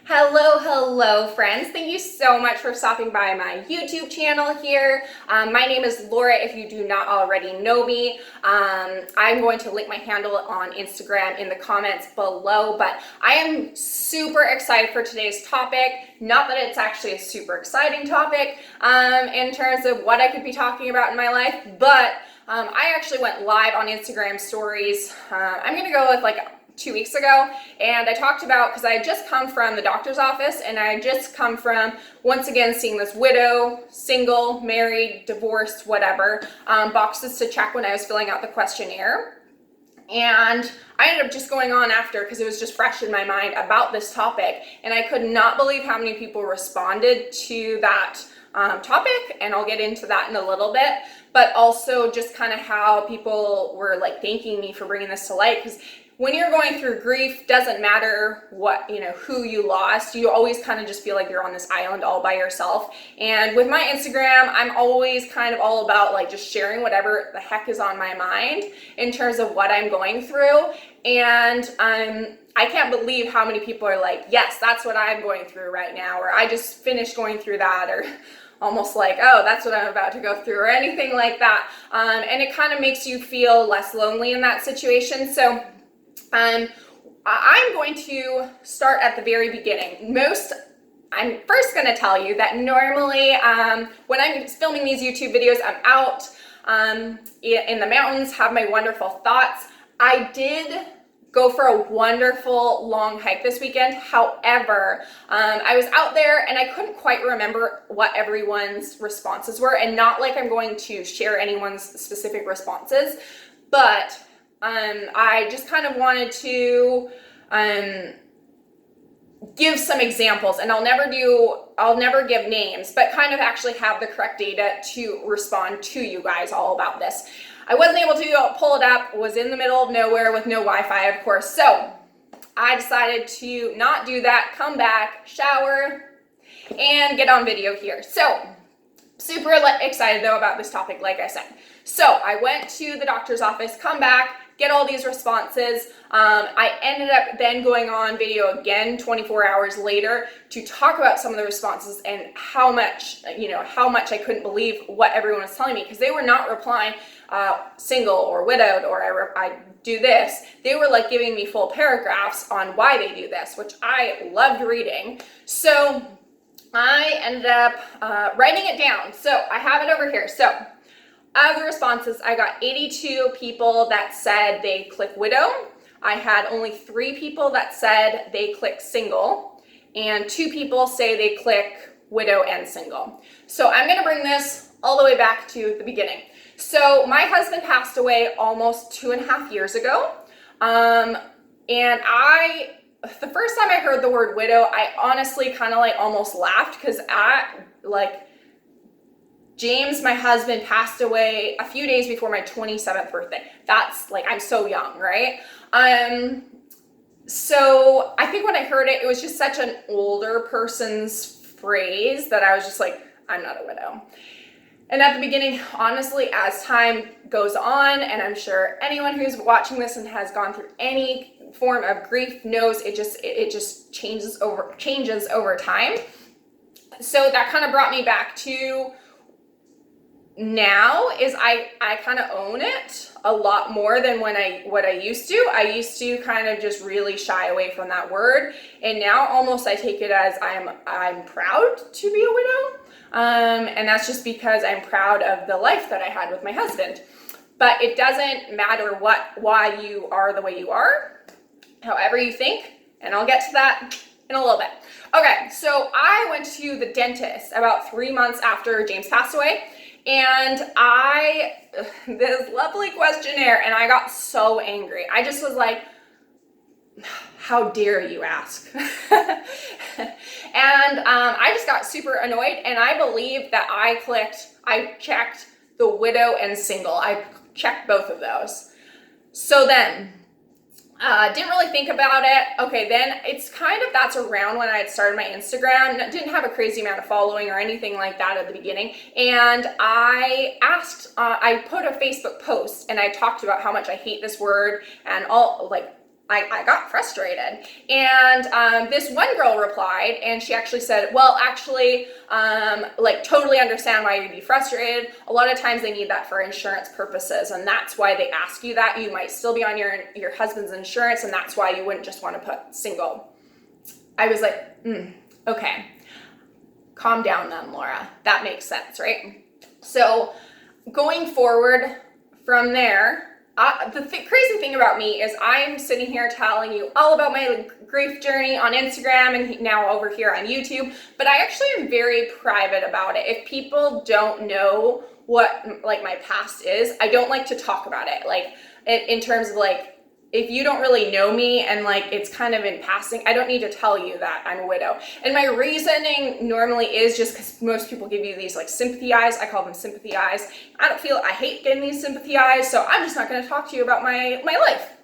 Hello friends. Thank you so much for stopping by my YouTube channel here. My name is Laura if you do not already know me. I'm going to link my handle on Instagram in the comments below, but I am super excited for today's topic. Not that it's actually a super exciting topic in terms of what I could be talking about in my life, but I actually went live on Instagram stories. I'm going to go with like 2 weeks ago, and I talked about, because I had just come from the doctor's office and I had just come from once again seeing this widow, single, married, divorced, whatever boxes to check when I was filling out the questionnaire. And I ended up just going on after because it was just fresh in my mind about this topic, and I could not believe how many people responded to that topic, and I'll get into that in a little bit, but also just kind of how people were like thanking me for bringing this to light. Because when you're going through grief, doesn't matter what, who you lost, you always kind of just feel like you're on this island all by yourself. And with my Instagram, I'm always kind of all about like just sharing whatever the heck is on my mind in terms of what I'm going through. And I can't believe how many people are like, yes, that's what I'm going through right now, or I just finished going through that, or almost like, oh, that's what I'm about to go through, or anything like that. And it kind of makes you feel less lonely in that situation. So I'm going to start at the very beginning. I'm first going to tell you that normally when I'm filming these YouTube videos, I'm out in the mountains, have my wonderful thoughts. I did go for a wonderful long hike this weekend. However, I was out there and I couldn't quite remember what everyone's responses were, and not like I'm going to share anyone's specific responses, but I just kind of wanted to give some examples, and I'll never give names, but kind of actually have the correct data to respond to you guys all about this. I wasn't able to pull it up, was in the middle of nowhere with no Wi-Fi, of course, so I decided to not do that, come back, shower, and get on video here. So super excited though about this topic, like I said. So I went to the doctor's office, come back, get all these responses. I ended up then going on video again 24 hours later to talk about some of the responses and how much I couldn't believe what everyone was telling me, because they were not replying single or widowed or I do this. They were like giving me full paragraphs on why they do this, which I loved reading. So I ended up writing it down. So I have it over here. So of the responses, I got 82 people that said they click widow. I had only 3 people that said they click single, and 2 people say they click widow and single. So I'm going to bring this all the way back to the beginning. So my husband passed away almost 2.5 years ago. And the first time I heard the word widow, I honestly kind of like almost laughed, because James, my husband, passed away a few days before my 27th birthday. That's like, I'm so young, right? So I think when I heard it, it was just such an older person's phrase that I was just like, I'm not a widow. And at the beginning, honestly, as time goes on, and I'm sure anyone who's watching this and has gone through any form of grief knows it just changes over time. So that kind of brought me back to now is I kind of own it a lot more than what I used to. I used to kind of just really shy away from that word, and now almost I take it as I'm proud to be a widow, and that's just because I'm proud of the life that I had with my husband. But it doesn't matter why you are the way you are, however you think, and I'll get to that in a little bit. Okay, so I went to the dentist about 3 months after James passed away. And this lovely questionnaire, and I got so angry. I just was like, how dare you ask? And I just got super annoyed, and I believe that I checked the widow and single. I checked both of those. So then, didn't really think about it. Okay, then that's around when I had started my Instagram. Didn't have a crazy amount of following or anything like that at the beginning. And I put a Facebook post and I talked about how much I hate this word and all, like, I got frustrated. And this one girl replied, and she actually said, well, actually, like, totally understand why you'd be frustrated. A lot of times they need that for insurance purposes, and that's why they ask you that. You might still be on your husband's insurance, and that's why you wouldn't just want to put single. I was like, okay, calm down then, Laura. That makes sense, right? So going forward from there, the crazy thing about me is I'm sitting here telling you all about my grief journey on Instagram and now over here on YouTube, but I actually am very private about it. If people don't know what like my past is, I don't like to talk about it. Like in terms of like, if you don't really know me and like it's kind of in passing, I don't need to tell you that I'm a widow. And my reasoning normally is just because most people give you these like sympathy eyes. I call them sympathy eyes. I hate getting these sympathy eyes, so I'm just not going to talk to you about my life.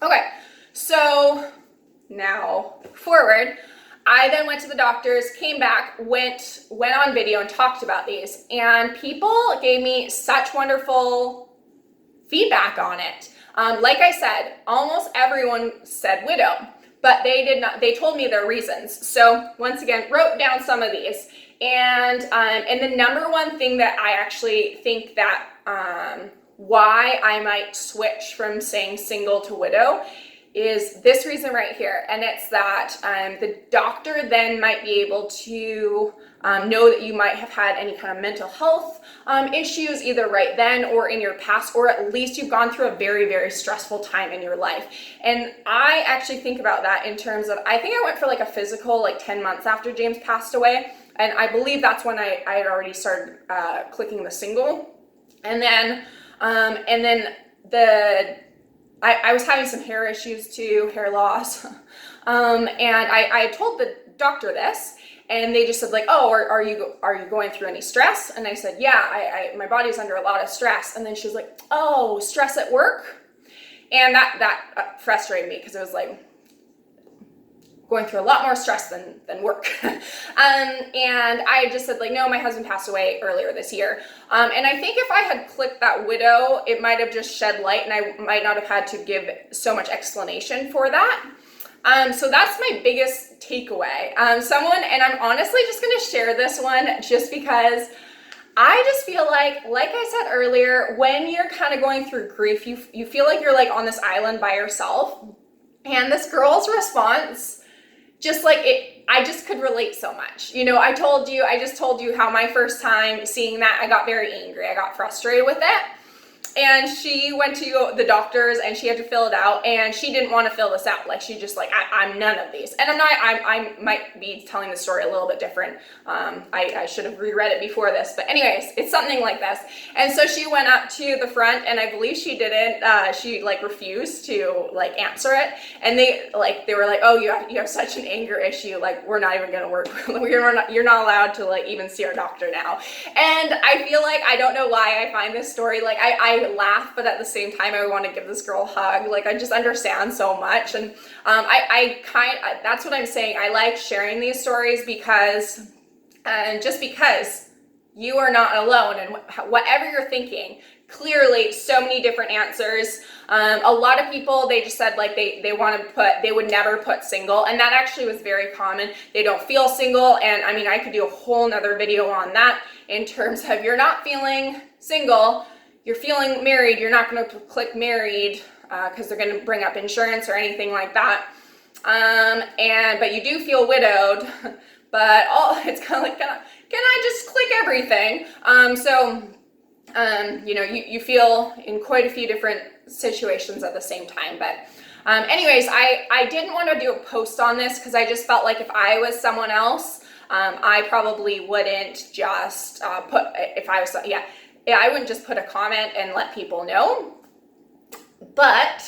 Okay, so now forward, I then went to the doctors, came back, went on video and talked about these, and people gave me such wonderful feedback on it. Like I said, almost everyone said widow, but they did not. They told me their reasons. So once again, wrote down some of these, and the number one thing that I actually think that why I might switch from saying single to widow is this reason right here, and it's that the doctor then might be able to know that you might have had any kind of mental health issues either right then or in your past, or at least you've gone through a very, very stressful time in your life. And I actually think about that in terms of, I think I went for like a physical like 10 months after James passed away, and I believe that's when I had already started clicking the single. And then I was having some hair issues too, hair loss. And I told the doctor this, and they just said like, oh, are you going through any stress? And I said, yeah, my body's under a lot of stress. And then she was like, oh, stress at work? And that frustrated me because it was like going through a lot more stress than work. And I just said like, no, my husband passed away earlier this year. And I think if I had clicked that widow, it might have just shed light and I might not have had to give so much explanation for that. So that's my biggest takeaway. And I'm honestly just going to share this one just because I just feel like I said earlier, when you're kind of going through grief, you feel like you're like on this island by yourself. And this girl's response, just like it, I just could relate so much. You know, I just told you how my first time seeing that, I got very angry. I got frustrated with it. And she went to the doctors and she had to fill it out, and she didn't want to fill this out. Like she just like, I'm none of these. And I might be telling the story a little bit different. I should have reread it before this, but anyways, it's something like this. And so she went up to the front, and I believe she didn't, she like refused to like answer it. And they were like, oh, you have such an anger issue. Like we're not even going to work. You're not allowed to like even see our doctor now. And I feel like, I don't know why I find this story, like I laugh, but at the same time I want to give this girl a hug. Like I just understand so much. And that's what I'm saying. I like sharing these stories because just because you are not alone, and whatever you're thinking, clearly so many different answers. A lot of people, they just said like they would never put single, and that actually was very common. They don't feel single, and I mean I could do a whole nother video on that in terms of, you're not feeling single, you're feeling married, you're not going to click married because they're going to bring up insurance or anything like that. But you do feel widowed, but it's kind of like, can I just click everything? You feel in quite a few different situations at the same time. But anyways, I didn't want to do a post on this because I just felt like if I was someone else, I probably wouldn't just I wouldn't just put a comment and let people know. But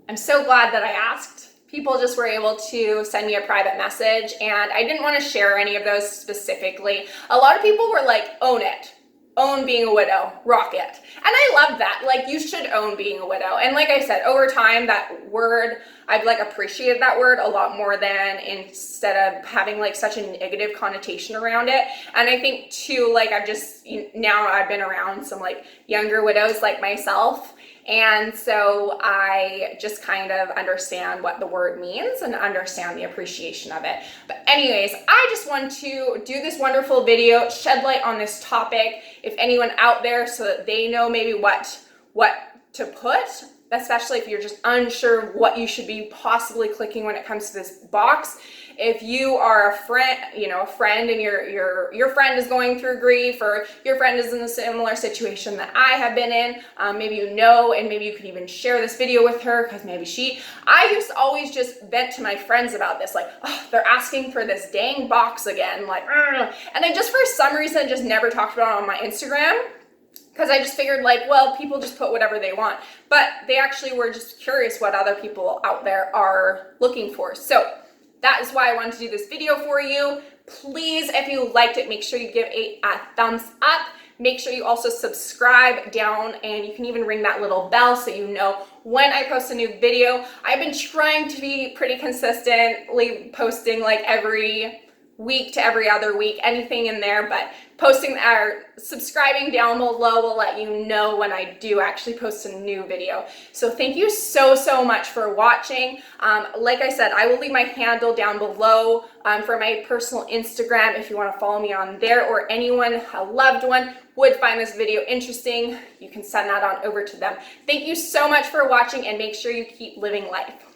I'm so glad that I asked. People just were able to send me a private message, and I didn't want to share any of those specifically. A lot of people were like, own it. Own being a widow, rock it. And I love that. Like, you should own being a widow. And like I said, over time, that word, I've like appreciated that word a lot more than, instead of having like such a negative connotation around it. And I think too, like I've been around some like younger widows like myself, And so I just kind of understand what the word means and understand the appreciation of it. But anyways, I just want to do this wonderful video, shed light on this topic, if anyone out there, so that they know maybe what to put, especially if you're just unsure what you should be possibly clicking when it comes to this box. If you are a friend, a friend, and your friend is going through grief, or your friend is in a similar situation that I have been in, maybe you know, and maybe you could even share this video with her, because maybe I used to always just vent to my friends about this, like, oh, they're asking for this dang box again, like, and I just for some reason just never talked about it on my Instagram. Because I just figured, like, well, people just put whatever they want. But they actually were just curious what other people out there are looking for. So that is why I wanted to do this video for you. Please, if you liked it, make sure you give a thumbs up. Make sure you also subscribe down, and you can even ring that little bell so you know when I post a new video. I've been trying to be pretty consistently posting like every week to every other week, anything in there, but posting or subscribing down below will let you know when I do actually post a new video. So thank you so much for watching. Like I said, I will leave my handle down below for my personal Instagram if you want to follow me on there, or anyone, a loved one, would find this video interesting, you can send that on over to them. Thank you so much for watching, and make sure you keep living life.